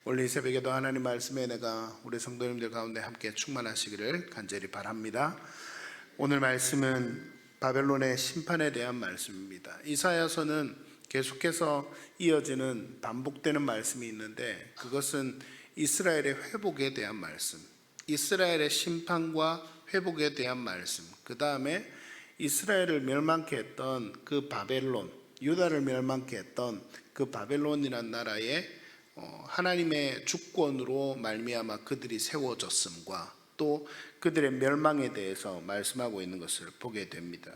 오늘 이 새벽에도 하나님 말씀에 내가 우리 성도님들 가운데 함께 충만하시기를 간절히 바랍니다. 오늘 말씀은 바벨론의 심판에 대한 말씀입니다. 이사야서는 계속해서 이어지는 반복되는 말씀이 있는데, 그것은 이스라엘의 회복에 대한 말씀, 이스라엘의 심판과 회복에 대한 말씀, 그 다음에 이스라엘을 멸망케 했던 그 바벨론, 유다를 멸망케 했던 그 바벨론이라는 나라의 하나님의 주권으로 말미암아 그들이 세워졌음과 또 그들의 멸망에 대해서 말씀하고 있는 것을 보게 됩니다.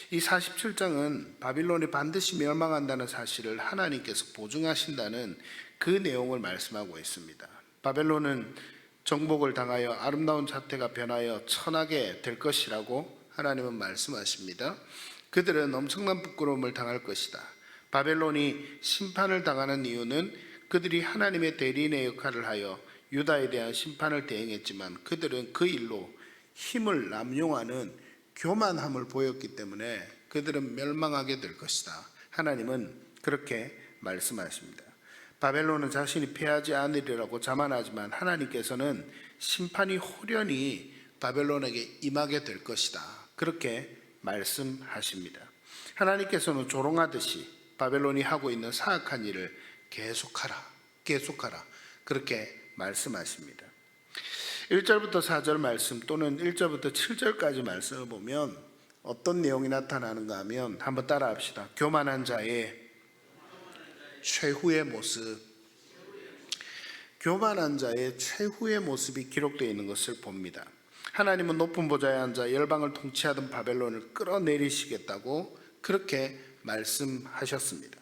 이 47장은 바빌론이 반드시 멸망한다는 사실을 하나님께서 보증하신다는 그 내용을 말씀하고 있습니다. 바벨론은 정복을 당하여 아름다운 자태가 변하여 천하게 될 것이라고 하나님은 말씀하십니다. 그들은 엄청난 부끄러움을 당할 것이다. 바벨론이 심판을 당하는 이유는 그들이 하나님의 대리인의 역할을 하여 유다에 대한 심판을 대행했지만 그들은 그 일로 힘을 남용하는 교만함을 보였기 때문에 그들은 멸망하게 될 것이다. 하나님은 그렇게 말씀하십니다. 바벨론은 자신이 패하지 않으리라고 자만하지만 하나님께서는 심판이 호련히 바벨론에게 임하게 될 것이다. 그렇게 말씀하십니다. 하나님께서는 조롱하듯이 바벨론이 하고 있는 사악한 일을 계속하라 그렇게 말씀하십니다. 1절부터 4절 말씀 또는 1절부터 7절까지 말씀을 보면 어떤 내용이 나타나는가 하면 한번 따라 합시다. 교만한 자의 최후의 모습, 교만한 자의 최후의 모습이 기록되어 있는 것을 봅니다. 하나님은 높은 보좌에 앉아 열방을 통치하던 바벨론을 끌어내리시겠다고 그렇게 말씀하셨습니다.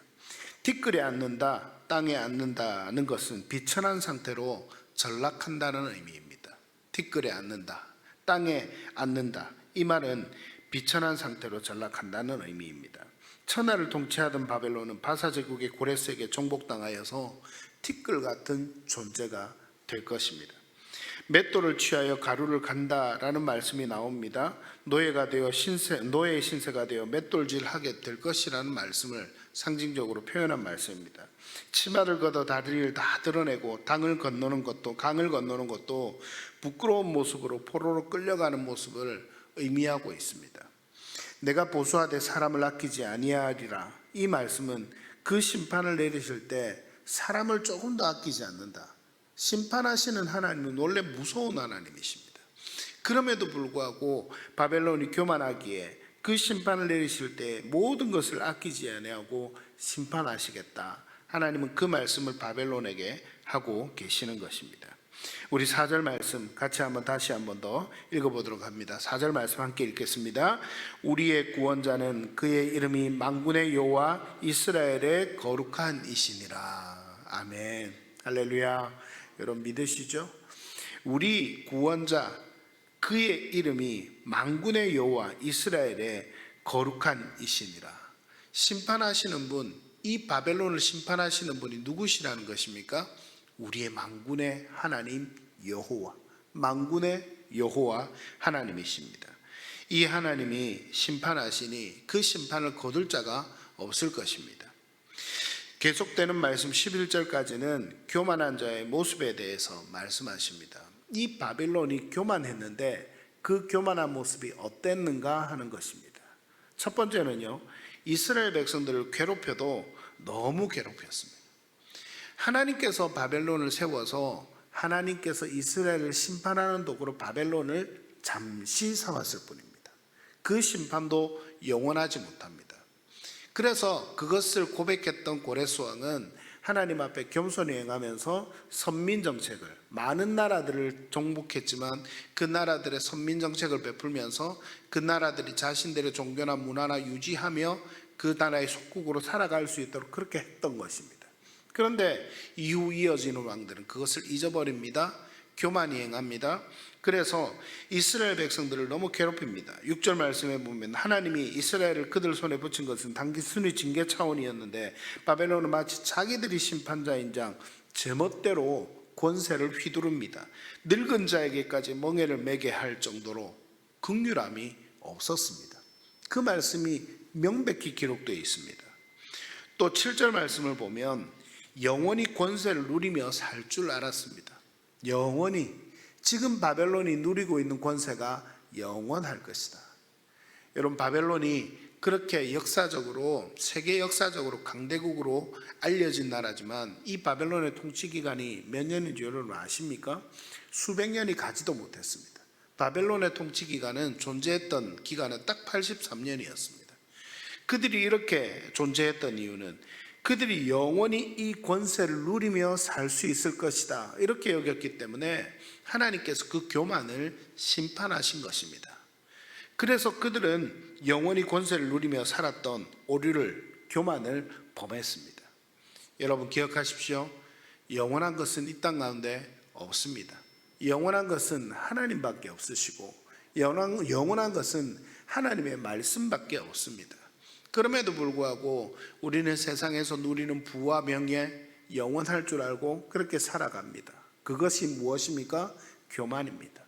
티끌에 앉는다, 땅에 앉는다는 것은 비천한 상태로 전락한다는 의미입니다. 티끌에 앉는다, 땅에 앉는다, 이 말은 비천한 상태로 전락한다는 의미입니다. 천하를 통치하던 바벨론은 바사제국의 고레스에게 정복당하여서 티끌 같은 존재가 될 것입니다. 맷돌을 취하여 가루를 간다라는 말씀이 나옵니다. 노예가 되어 노예의 신세가 되어 맷돌질하게 될 것이라는 말씀을 상징적으로 표현한 말씀입니다. 치마를 걷어 다리를 다 드러내고 강을 건너는 것도 부끄러운 모습으로 포로로 끌려가는 모습을 의미하고 있습니다. 내가 보수하되 사람을 아끼지 아니하리라, 이 말씀은 그 심판을 내리실 때 사람을 조금 더 아끼지 않는다. 심판하시는 하나님은 원래 무서운 하나님이십니다. 그럼에도 불구하고 바벨론이 교만하기에 그 심판을 내리실 때 모든 것을 아끼지 아니하고 심판하시겠다. 하나님은 그 말씀을 바벨론에게 하고 계시는 것입니다. 우리 4절 말씀 같이 다시 한번 더 읽어보도록 합니다. 4절 말씀 함께 읽겠습니다. 우리의 구원자는 그의 이름이 만군의 여호와 이스라엘의 거룩한 이시니라. 아멘. 할렐루야. 여러분 믿으시죠? 우리 구원자 그의 이름이 만군의 여호와 이스라엘의 거룩한 이시니라. 심판하시는 분, 이 바벨론을 심판하시는 분이 누구시라는 것입니까? 우리의 만군의 하나님 여호와, 만군의 여호와 하나님이십니다. 이 하나님이 심판하시니 그 심판을 거둘 자가 없을 것입니다. 계속되는 말씀 11절까지는 교만한 자의 모습에 대해서 말씀하십니다. 이 바벨론이 교만했는데 그 교만한 모습이 어땠는가 하는 것입니다. 첫 번째는요, 이스라엘 백성들을 괴롭혀도 너무 괴롭혔습니다. 하나님께서 바벨론을 세워서 하나님께서 이스라엘을 심판하는 도구로 바벨론을 잠시 삼았을 뿐입니다. 그 심판도 영원하지 못합니다. 그래서 그것을 고백했던 고레스 왕은 하나님 앞에 겸손히 행하면서 선민정책을, 많은 나라들을 정복했지만 그 나라들의 선민정책을 베풀면서 그 나라들이 자신들의 종교나 문화나 유지하며 그 나라의 속국으로 살아갈 수 있도록 그렇게 했던 것입니다. 그런데 이후 이어지는 왕들은 그것을 잊어버립니다. 교만히 행합니다. 그래서 이스라엘 백성들을 너무 괴롭힙니다. 6절 말씀에 보면 하나님이 이스라엘을 그들 손에 붙인 것은 단순히 징계 차원이었는데 바벨론은 마치 자기들이 심판자인 장 제멋대로 권세를 휘두릅니다. 늙은 자에게까지 멍에를 매게 할 정도로 긍휼함이 없었습니다. 그 말씀이 명백히 기록되어 있습니다. 또 7절 말씀을 보면 영원히 권세를 누리며 살 줄 알았습니다. 영원히, 지금 바벨론이 누리고 있는 권세가 영원할 것이다. 여러분, 바벨론이 그렇게 역사적으로, 세계 역사적으로 강대국으로 알려진 나라지만 이 바벨론의 통치 기간이 몇 년인지 여러분 아십니까? 수백 년이 가지도 못했습니다. 바벨론의 통치 기간은, 존재했던 기간은 딱 83년이었습니다. 그들이 이렇게 존재했던 이유는 그들이 영원히 이 권세를 누리며 살 수 있을 것이다, 이렇게 여겼기 때문에 하나님께서 그 교만을 심판하신 것입니다. 그래서 그들은 영원히 권세를 누리며 살았던 오류를, 교만을 범했습니다. 여러분 기억하십시오. 영원한 것은 이 땅 가운데 없습니다. 영원한 것은 하나님밖에 없으시고, 영원한 것은 하나님의 말씀밖에 없습니다. 그럼에도 불구하고 우리는 세상에서 누리는 부와 명예, 영원할 줄 알고 그렇게 살아갑니다. 그것이 무엇입니까? 교만입니다.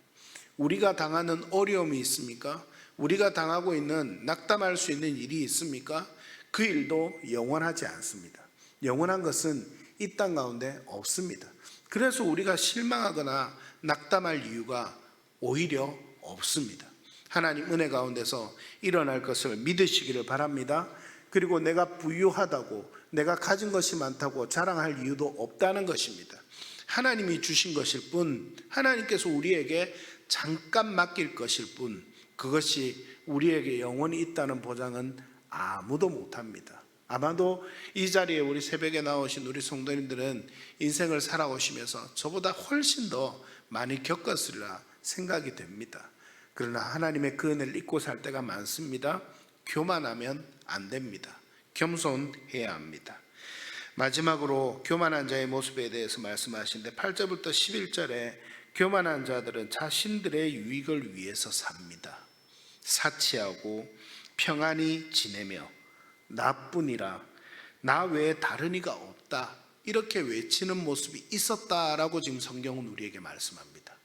우리가 당하는 어려움이 있습니까? 우리가 당하고 있는, 낙담할 수 있는 일이 있습니까? 그 일도 영원하지 않습니다. 영원한 것은 이 땅 가운데 없습니다. 그래서 우리가 실망하거나 낙담할 이유가 오히려 없습니다. 하나님 은혜 가운데서 일어날 것을 믿으시기를 바랍니다. 그리고 내가 부유하다고, 내가 가진 것이 많다고 자랑할 이유도 없다는 것입니다. 하나님이 주신 것일 뿐, 하나님께서 우리에게 잠깐 맡길 것일 뿐, 그것이 우리에게 영원히 있다는 보장은 아무도 못합니다. 아마도 이 자리에 우리 새벽에 나오신 우리 성도님들은 인생을 살아오시면서 저보다 훨씬 더 많이 겪었으리라 생각이 됩니다. 그러나 하나님의 그 은혜를 잊고 살 때가 많습니다. 교만하면 안 됩니다. 겸손해야 합니다. 마지막으로 교만한 자의 모습에 대해서 말씀하시는데 8절부터 11절에 교만한 자들은 자신들의 유익을 위해서 삽니다. 사치하고 평안히 지내며 나뿐이라, 나 외에 다른 이가 없다, 이렇게 외치는 모습이 있었다라고 지금 성경은 우리에게 말씀합니다.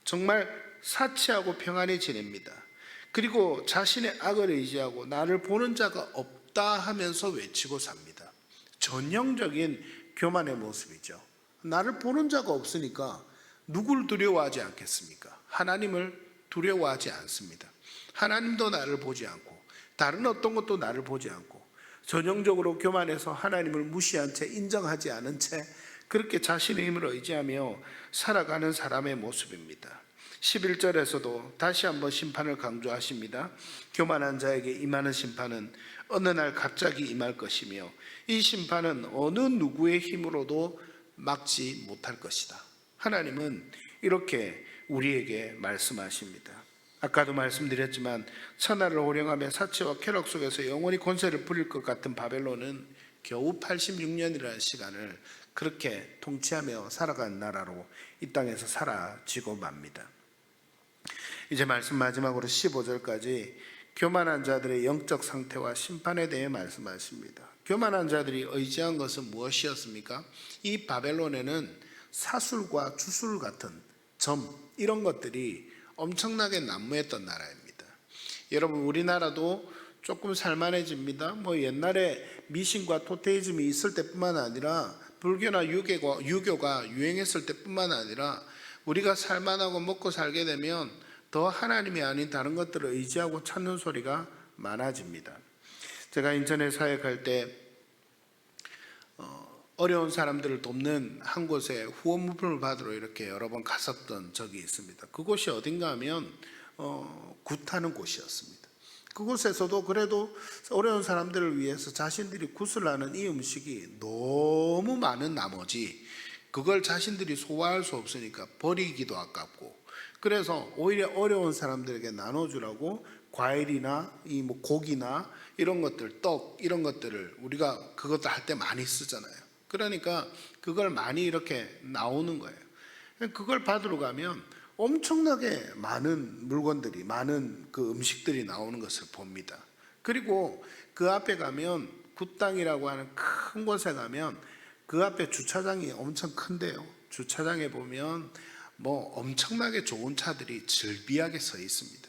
정말 사치하고 평안히 지냅니다. 그리고 자신의 악을 의지하고 나를 보는 자가 없다 하면서 외치고 삽니다. 전형적인 교만의 모습이죠. 나를 보는 자가 없으니까 누굴 두려워하지 않겠습니까? 하나님을 두려워하지 않습니다. 하나님도 나를 보지 않고 다른 어떤 것도 나를 보지 않고 전형적으로 교만해서 하나님을 무시한 채, 인정하지 않은 채 그렇게 자신의 힘을 의지하며 살아가는 사람의 모습입니다. 11절에서도 다시 한번 심판을 강조하십니다. 교만한 자에게 임하는 심판은 어느 날 갑자기 임할 것이며 이 심판은 어느 누구의 힘으로도 막지 못할 것이다. 하나님은 이렇게 우리에게 말씀하십니다. 아까도 말씀드렸지만 천하를 호령하며 사치와 쾌락 속에서 영원히 권세를 부릴 것 같은 바벨론은 겨우 86년이라는 시간을 그렇게 통치하며 살아간 나라로 이 땅에서 사라지고 맙니다. 이제 말씀 마지막으로 15절까지 교만한 자들의 영적 상태와 심판에 대해 말씀하십니다. 교만한 자들이 의지한 것은 무엇이었습니까? 이 바벨론에는 사술과 주술 같은 점, 이런 것들이 엄청나게 난무했던 나라입니다. 여러분, 우리나라도 조금 살만해집니다. 옛날에 미신과 토테이즘이 있을 때뿐만 아니라 불교나 유교가 유행했을 때뿐만 아니라 우리가 살만하고 먹고 살게 되면 더 하나님이 아닌 다른 것들을 의지하고 찾는 소리가 많아집니다. 제가 인천에 사역할 때 어려운 사람들을 돕는 한 곳에 후원 물품을 받으러 이렇게 여러 번 갔었던 적이 있습니다. 그곳이 어딘가 하면 굿하는 곳이었습니다. 그곳에서도 그래도 어려운 사람들을 위해서 자신들이 굿을 하는 이 음식이 너무 많은 나머지 그걸 자신들이 소화할 수 없으니까 버리기도 아깝고, 그래서 오히려 어려운 사람들에게 나눠주라고 과일이나 고기나 이런 것들, 떡 이런 것들을 우리가 그것도 할 때 많이 쓰잖아요. 그러니까 그걸 많이 이렇게 나오는 거예요. 그걸 받으러 가면 엄청나게 많은 물건들이, 많은 그 음식들이 나오는 것을 봅니다. 그리고 그 앞에 가면 굿당이라고 하는 큰 곳에 가면 그 앞에 주차장이 엄청 큰데요. 주차장에 보면 엄청나게 좋은 차들이 즐비하게 서 있습니다.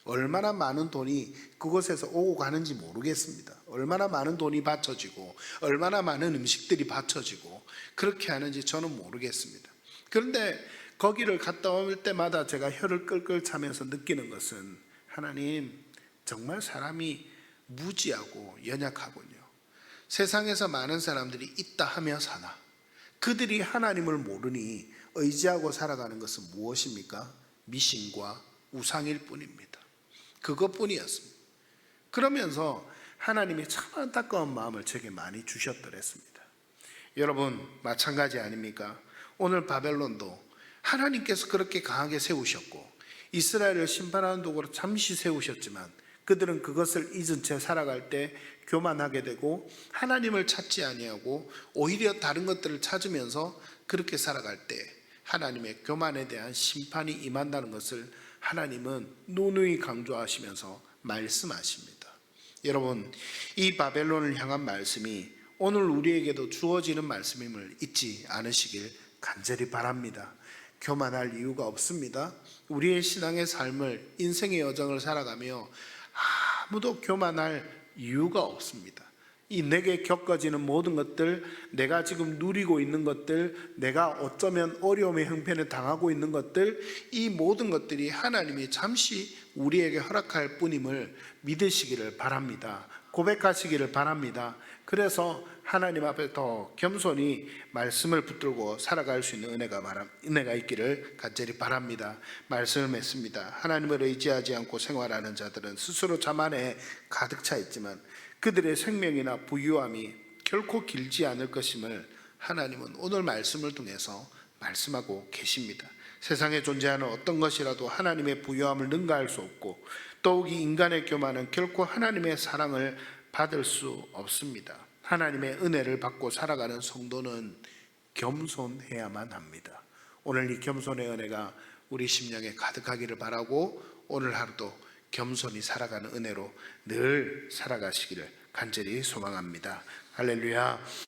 얼마나 많은 돈이 그곳에서 오고 가는지 모르겠습니다. 얼마나 많은 돈이 바쳐지고 얼마나 많은 음식들이 바쳐지고 그렇게 하는지 저는 모르겠습니다. 그런데 거기를 갔다 올 때마다 제가 혀를 끌끌 차면서 느끼는 것은 하나님, 정말 사람이 무지하고 연약하군요. 세상에서 많은 사람들이 있다 하며 사나 그들이 하나님을 모르니 의지하고 살아가는 것은 무엇입니까? 미신과 우상일 뿐입니다. 그것뿐이었습니다. 그러면서 하나님이 참 안타까운 마음을 제게 많이 주셨더랬습니다. 여러분, 마찬가지 아닙니까? 오늘 바벨론도 하나님께서 그렇게 강하게 세우셨고 이스라엘을 심판하는 도구로 잠시 세우셨지만 그들은 그것을 잊은 채 살아갈 때 교만하게 되고 하나님을 찾지 아니하고 오히려 다른 것들을 찾으면서 그렇게 살아갈 때 하나님의 교만에 대한 심판이 임한다는 것을 하나님은 누누이 강조하시면서 말씀하십니다. 여러분, 이 바벨론을 향한 말씀이 오늘 우리에게도 주어지는 말씀임을 잊지 않으시길 간절히 바랍니다. 교만할 이유가 없습니다. 우리의 신앙의 삶을, 인생의 여정을 살아가며 아무도 교만할 이유가 없습니다. 이 내게 겪어지는 모든 것들, 내가 지금 누리고 있는 것들, 내가 어쩌면 어려움의 형편에 당하고 있는 것들, 이 모든 것들이 하나님이 잠시 우리에게 허락할 뿐임을 믿으시기를 바랍니다. 고백하시기를 바랍니다. 그래서 하나님 앞에 더 겸손히 말씀을 붙들고 살아갈 수 있는 은혜가 있기를 간절히 바랍니다. 말씀을 맺습니다. 하나님을 의지하지 않고 생활하는 자들은 스스로 자만에 가득 차 있지만 그들의 생명이나 부유함이 결코 길지 않을 것임을 하나님은 오늘 말씀을 통해서 말씀하고 계십니다. 세상에 존재하는 어떤 것이라도 하나님의 부유함을 능가할 수 없고 더욱이 인간의 교만은 결코 하나님의 사랑을 받을 수 없습니다. 하나님의 은혜를 받고 살아가는 성도는 겸손해야만 합니다. 오늘 이 겸손의 은혜가 우리 심령에 가득하기를 바라고 오늘 하루도 겸손히 살아가는 은혜로 늘 살아가시기를 간절히 소망합니다. 할렐루야.